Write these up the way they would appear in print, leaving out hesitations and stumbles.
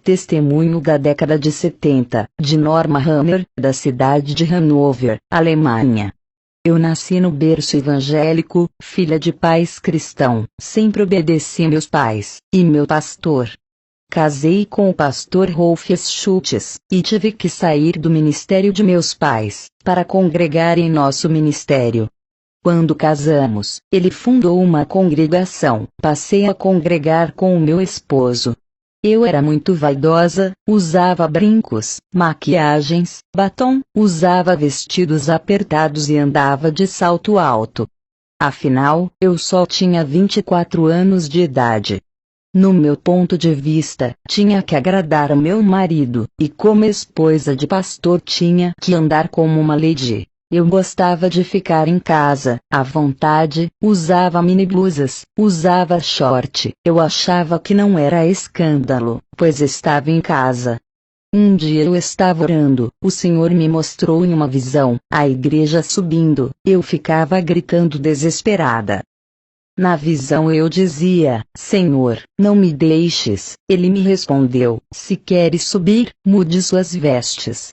testemunho da década de 70, de Norma Hammer, da cidade de Hannover, Alemanha. Eu nasci no berço evangélico, filha de pais cristãos, sempre obedeci meus pais, e meu pastor. Casei com o pastor Rolf Schultz, e tive que sair do ministério de meus pais, para congregar em nosso ministério. Quando casamos, ele fundou uma congregação, passei a congregar com o meu esposo. Eu era muito vaidosa, usava brincos, maquiagens, batom, usava vestidos apertados e andava de salto alto. Afinal, eu só tinha 24 anos de idade. No meu ponto de vista, tinha que agradar ao meu marido, e como esposa de pastor tinha que andar como uma lady. Eu gostava de ficar em casa, à vontade, usava mini blusas, usava short. Eu achava que não era escândalo, pois estava em casa. Um dia eu estava orando, o Senhor me mostrou em uma visão, a igreja subindo, eu ficava gritando desesperada. Na visão eu dizia, Senhor, não me deixes. Ele me respondeu, se queres subir, mude suas vestes.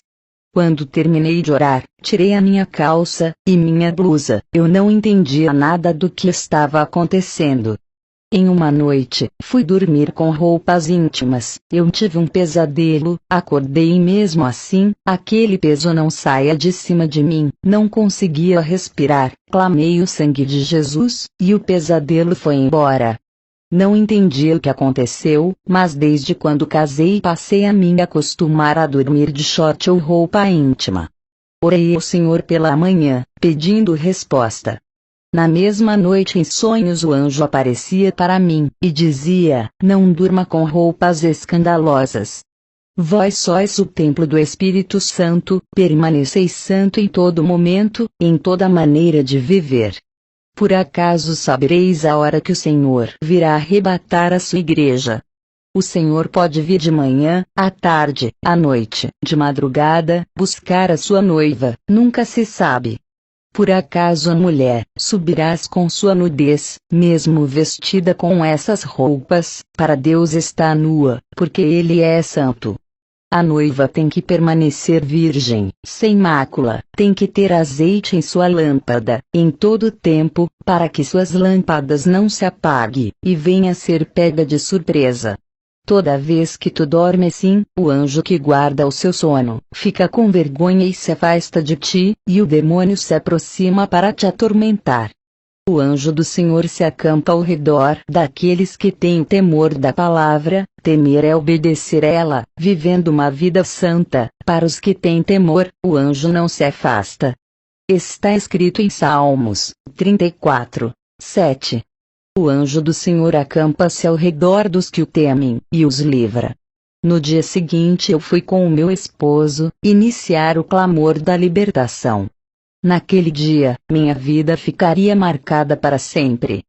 Quando terminei de orar, tirei a minha calça e minha blusa. Eu não entendia nada do que estava acontecendo. Em uma noite, fui dormir com roupas íntimas. Eu tive um pesadelo, acordei e mesmo assim, aquele peso não saía de cima de mim. Não conseguia respirar. Clamei o sangue de Jesus, e o pesadelo foi embora. Não entendi o que aconteceu, mas desde quando casei passei a me acostumar a dormir de short ou roupa íntima. Orei ao Senhor pela manhã, pedindo resposta. Na mesma noite em sonhos o anjo aparecia para mim, e dizia, não durma com roupas escandalosas. Vós sois o templo do Espírito Santo, permaneceis santo em todo momento, em toda maneira de viver. Por acaso sabereis a hora que o Senhor virá arrebatar a sua igreja? O Senhor pode vir de manhã, à tarde, à noite, de madrugada, buscar a sua noiva, nunca se sabe. Por acaso a mulher subirás com sua nudez, mesmo vestida com essas roupas, para Deus está nua, porque Ele é santo. A noiva tem que permanecer virgem, sem mácula, tem que ter azeite em sua lâmpada, em todo tempo, para que suas lâmpadas não se apaguem, e venha a ser pega de surpresa. Toda vez que tu dormes assim, o anjo que guarda o seu sono, fica com vergonha e se afasta de ti, e o demônio se aproxima para te atormentar. O anjo do Senhor se acampa ao redor daqueles que têm temor da palavra. Temer é obedecer a ela, vivendo uma vida santa. Para os que têm temor, o anjo não se afasta. Está escrito em Salmos 34, 7. O anjo do Senhor acampa-se ao redor dos que o temem, e os livra. No dia seguinte eu fui com o meu esposo iniciar o clamor da libertação. Naquele dia, minha vida ficaria marcada para sempre.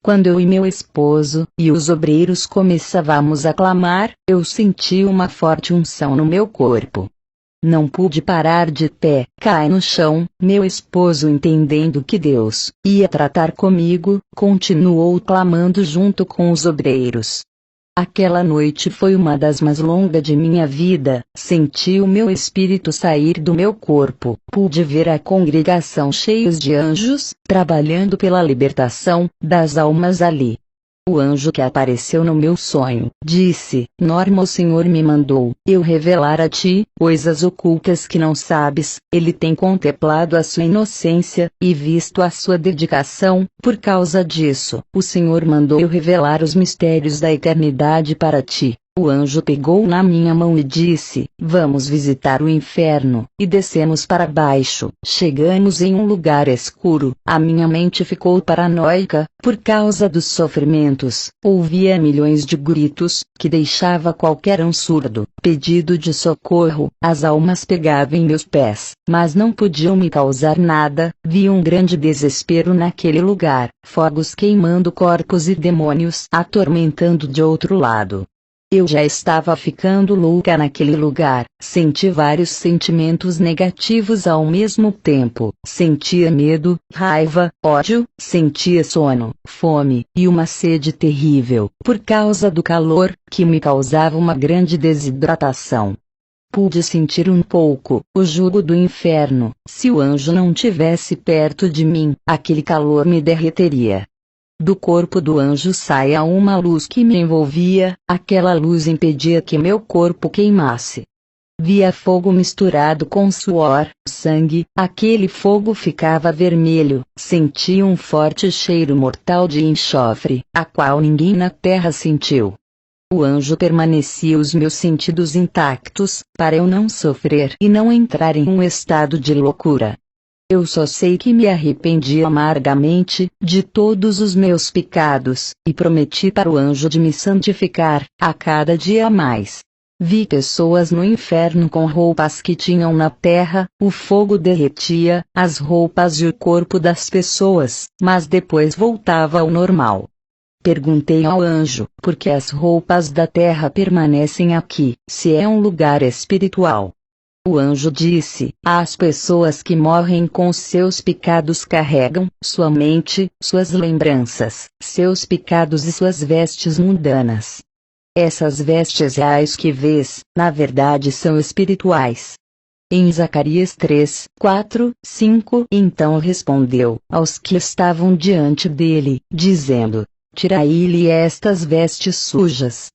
Quando eu e meu esposo e os obreiros começávamos a clamar, eu senti uma forte unção no meu corpo. Não pude parar de pé, caí no chão. Meu esposo, entendendo que Deus ia tratar comigo, continuou clamando junto com os obreiros. Aquela noite foi uma das mais longas de minha vida. Senti o meu espírito sair do meu corpo. Pude ver a congregação cheios de anjos, trabalhando pela libertação das almas ali. O anjo que apareceu no meu sonho, disse, Norma, o Senhor me mandou eu revelar a ti coisas ocultas que não sabes. Ele tem contemplado a sua inocência, e visto a sua dedicação. Por causa disso, o Senhor mandou eu revelar os mistérios da eternidade para ti. O anjo pegou na minha mão e disse, vamos visitar o inferno, e descemos para baixo. Chegamos em um lugar escuro, a minha mente ficou paranoica, por causa dos sofrimentos. Ouvia milhões de gritos, que deixava qualquer um surdo. Pedido de socorro, as almas pegavam em meus pés, mas não podiam me causar nada. Vi um grande desespero naquele lugar, fogos queimando corpos e demônios atormentando de outro lado. Eu já estava ficando louca naquele lugar, senti vários sentimentos negativos ao mesmo tempo, sentia medo, raiva, ódio, sentia sono, fome, e uma sede terrível, por causa do calor, que me causava uma grande desidratação. Pude sentir um pouco o jugo do inferno. Se o anjo não tivesse perto de mim, aquele calor me derreteria. Do corpo do anjo saía uma luz que me envolvia, aquela luz impedia que meu corpo queimasse. Via fogo misturado com suor, sangue, aquele fogo ficava vermelho, sentia um forte cheiro mortal de enxofre, a qual ninguém na terra sentiu. O anjo permanecia os meus sentidos intactos, para eu não sofrer e não entrar em um estado de loucura. Eu só sei que me arrependi amargamente de todos os meus pecados, e prometi para o anjo de me santificar, a cada dia mais. Vi pessoas no inferno com roupas que tinham na terra, o fogo derretia as roupas e o corpo das pessoas, mas depois voltava ao normal. Perguntei ao anjo, por que as roupas da terra permanecem aqui, se é um lugar espiritual? O anjo disse: as pessoas que morrem com seus pecados carregam sua mente, suas lembranças, seus pecados e suas vestes mundanas. Essas vestes reais que vês, na verdade são espirituais. Em Zacarias 3, 4, 5, então respondeu aos que estavam diante dele, dizendo: tirai-lhe estas vestes sujas.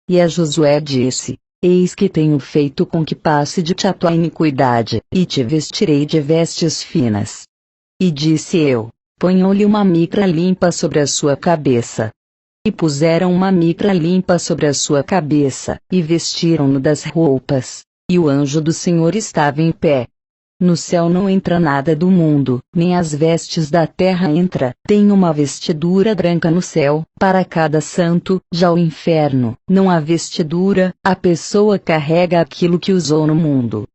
E a Josué disse: eis que tenho feito com que passe de ti a tua iniquidade, e te vestirei de vestes finas. E disse eu: ponham-lhe uma mitra limpa sobre a sua cabeça. E puseram uma mitra limpa sobre a sua cabeça, e vestiram-no das roupas. E o anjo do Senhor estava em pé. No céu não entra nada do mundo, nem as vestes da terra entra, tem uma vestidura branca no céu, para cada santo. Já o inferno, não há vestidura, a pessoa carrega aquilo que usou no mundo.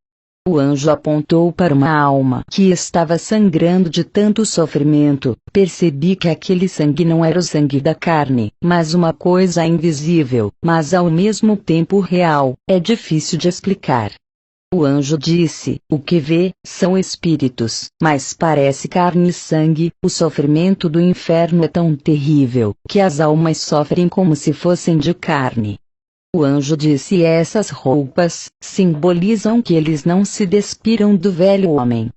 O anjo apontou para uma alma que estava sangrando de tanto sofrimento. Percebi que aquele sangue não era o sangue da carne, mas uma coisa invisível, mas ao mesmo tempo real, é difícil de explicar. O anjo disse: o que vê, são espíritos, mas parece carne e sangue. O sofrimento do inferno é tão terrível, que as almas sofrem como se fossem de carne. O anjo disse: essas roupas simbolizam que eles não se despiram do velho homem.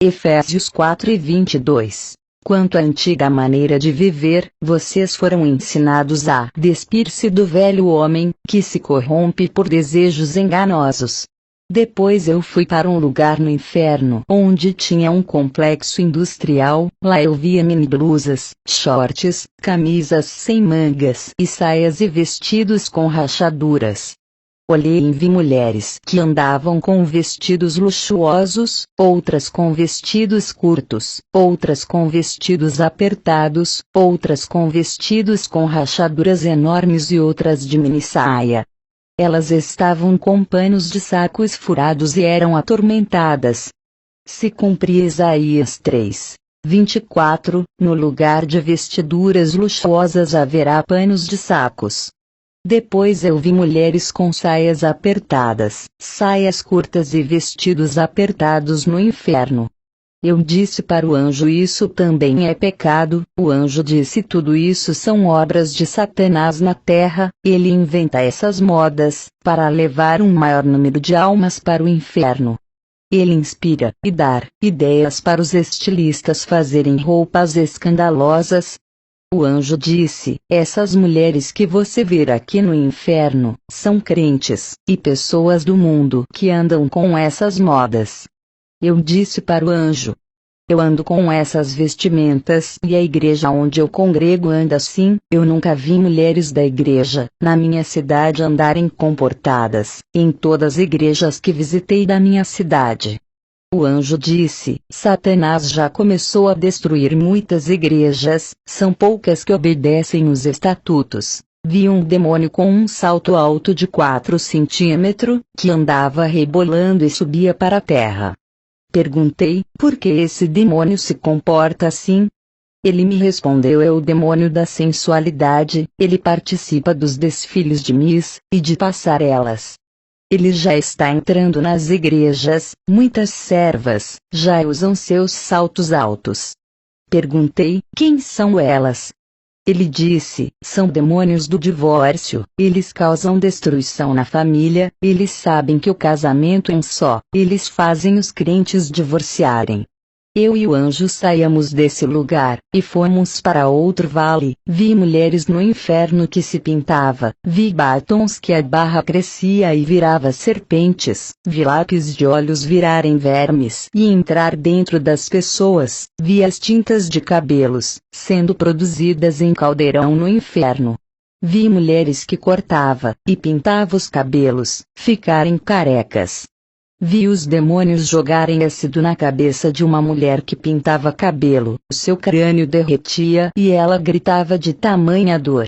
Efésios 4:22. Quanto à antiga maneira de viver, vocês foram ensinados a despir-se do velho homem, que se corrompe por desejos enganosos. Depois eu fui para um lugar no inferno onde tinha um complexo industrial. Lá eu via mini-blusas, shorts, camisas sem mangas e saias e vestidos com rachaduras. Olhei e vi mulheres que andavam com vestidos luxuosos, outras com vestidos curtos, outras com vestidos apertados, outras com vestidos com rachaduras enormes e outras de mini-saia. Elas estavam com panos de sacos furados e eram atormentadas. Se cumpria Isaías 3, 24, no lugar de vestiduras luxuosas haverá panos de sacos. Depois eu vi mulheres com saias apertadas, saias curtas e vestidos apertados no inferno. Eu disse para o anjo: isso também é pecado. O anjo disse: tudo isso são obras de Satanás na terra, ele inventa essas modas, para levar um maior número de almas para o inferno. Ele inspira e dá ideias para os estilistas fazerem roupas escandalosas. O anjo disse: essas mulheres que você vê aqui no inferno, são crentes, e pessoas do mundo que andam com essas modas. Eu disse para o anjo: eu ando com essas vestimentas e a igreja onde eu congrego anda assim. Eu nunca vi mulheres da igreja, na minha cidade andarem comportadas, em todas as igrejas que visitei da minha cidade. O anjo disse: Satanás já começou a destruir muitas igrejas, são poucas que obedecem os estatutos. Vi um demônio com um salto alto de 4 centímetros, que andava rebolando e subia para a terra. Perguntei: por que esse demônio se comporta assim? Ele me respondeu: é o demônio da sensualidade, ele participa dos desfiles de Miss, e de passarelas. Ele já está entrando nas igrejas, muitas servas, já usam seus saltos altos. Perguntei: quem são elas? Ele disse: são demônios do divórcio, eles causam destruição na família, eles sabem que o casamento é um só, eles fazem os crentes divorciarem. Eu e o anjo saímos desse lugar, e fomos para outro vale. Vi mulheres no inferno que se pintava, vi batons que a barra crescia e virava serpentes, vi lápis de olhos virarem vermes e entrar dentro das pessoas, vi as tintas de cabelos, sendo produzidas em caldeirão no inferno. Vi mulheres que cortava, e pintava os cabelos, ficarem carecas. Vi os demônios jogarem ácido na cabeça de uma mulher que pintava cabelo, seu crânio derretia e ela gritava de tamanha dor.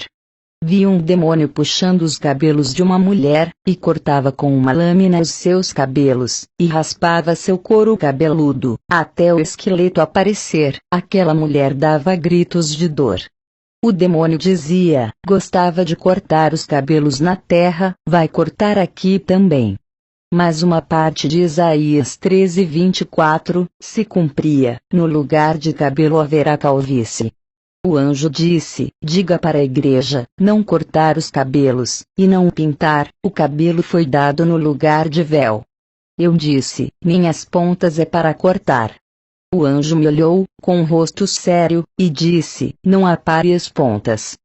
Vi um demônio puxando os cabelos de uma mulher, e cortava com uma lâmina os seus cabelos, e raspava seu couro cabeludo, até o esqueleto aparecer. Aquela mulher dava gritos de dor. O demônio dizia: gostava de cortar os cabelos na terra, vai cortar aqui também. Mas uma parte de Isaías 13:24 se cumpria: no lugar de cabelo haverá calvície. O anjo disse: diga para a igreja, não cortar os cabelos, e não pintar, o cabelo foi dado no lugar de véu. Eu disse: minhas pontas é para cortar. O anjo me olhou, com um rosto sério, e disse: não apare as pontas.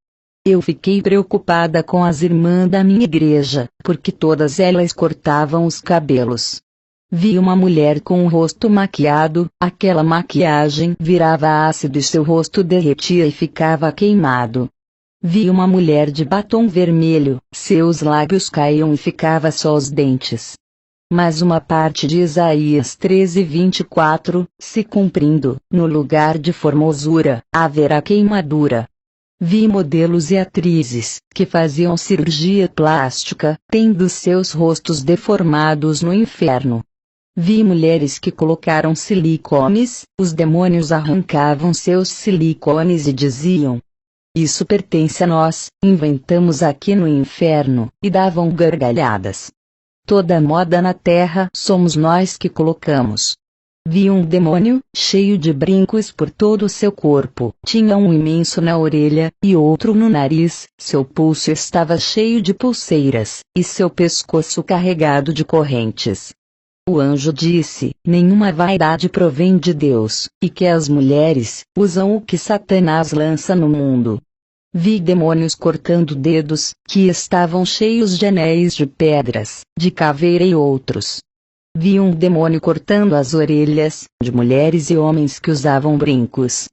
Eu fiquei preocupada com as irmãs da minha igreja, porque todas elas cortavam os cabelos. Vi uma mulher com o rosto maquiado, aquela maquiagem virava ácido e seu rosto derretia e ficava queimado. Vi uma mulher de batom vermelho, seus lábios caíam e ficava só os dentes. Mas uma parte de Isaías 13:24 se cumprindo: no lugar de formosura, haverá queimadura. Vi modelos e atrizes, que faziam cirurgia plástica, tendo seus rostos deformados no inferno. Vi mulheres que colocaram silicones, os demônios arrancavam seus silicones e diziam: isso pertence a nós, inventamos aqui no inferno, e davam gargalhadas. Toda moda na terra somos nós que colocamos. Vi um demônio, cheio de brincos por todo o seu corpo, tinha um imenso na orelha, e outro no nariz, seu pulso estava cheio de pulseiras, e seu pescoço carregado de correntes. O anjo disse: nenhuma vaidade provém de Deus, e que as mulheres usam o que Satanás lança no mundo. Vi demônios cortando dedos, que estavam cheios de anéis de pedras, de caveira e outros. Vi um demônio cortando as orelhas, de mulheres e homens que usavam brincos.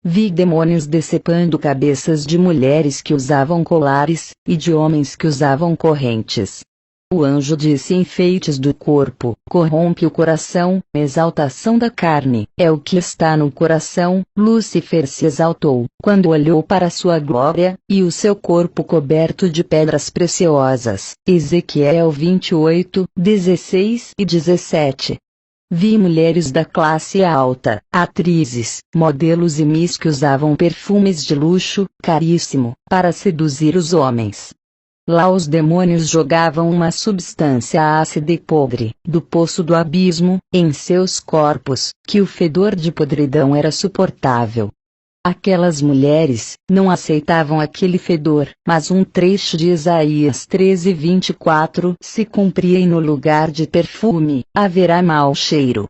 Vi demônios decepando cabeças de mulheres que usavam colares, e de homens que usavam correntes. O anjo disse: enfeites do corpo, corrompe o coração, exaltação da carne, é o que está no coração. Lúcifer se exaltou, quando olhou para sua glória, e o seu corpo coberto de pedras preciosas. Ezequiel 28:16 e 17. Vi mulheres da classe alta, atrizes, modelos e miss que usavam perfumes de luxo, caríssimo, para seduzir os homens. Lá os demônios jogavam uma substância ácida e podre, do poço do abismo, em seus corpos, que o fedor de podridão era suportável. Aquelas mulheres não aceitavam aquele fedor, mas um trecho de Isaías 13:24 se cumpria: e no lugar de perfume, haverá mau cheiro.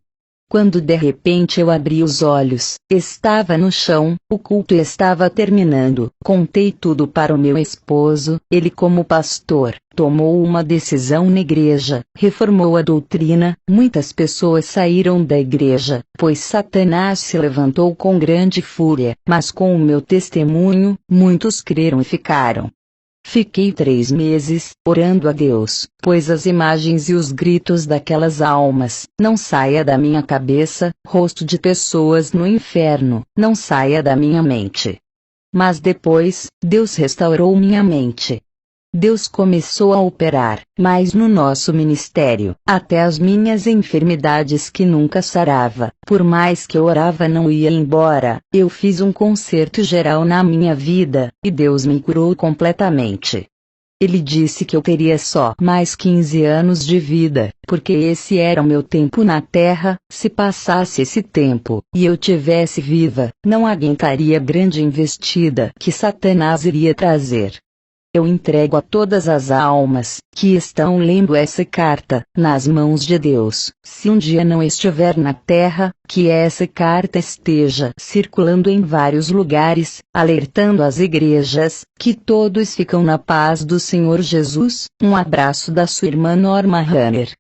Quando de repente eu abri os olhos, estava no chão, o culto estava terminando. Contei tudo para o meu esposo, ele, como pastor, tomou uma decisão na igreja, reformou a doutrina. Muitas pessoas saíram da igreja, pois Satanás se levantou com grande fúria, mas com o meu testemunho, muitos creram e ficaram. Fiquei 3 meses, orando a Deus, pois as imagens e os gritos daquelas almas, não saia da minha cabeça, rosto de pessoas no inferno, não saia da minha mente. Mas depois, Deus restaurou minha mente. Deus começou a operar, mais no nosso ministério, até as minhas enfermidades que nunca sarava, por mais que eu orava não ia embora, eu fiz um concerto geral na minha vida, e Deus me curou completamente. Ele disse que eu teria só mais 15 anos de vida, porque esse era o meu tempo na terra. Se passasse esse tempo, e eu tivesse viva, não aguentaria a grande investida que Satanás iria trazer. Eu entrego a todas as almas que estão lendo essa carta nas mãos de Deus. Se um dia não estiver na terra, que essa carta esteja circulando em vários lugares, alertando as igrejas, que todos ficam na paz do Senhor Jesus. Um abraço da sua irmã Norma Runner.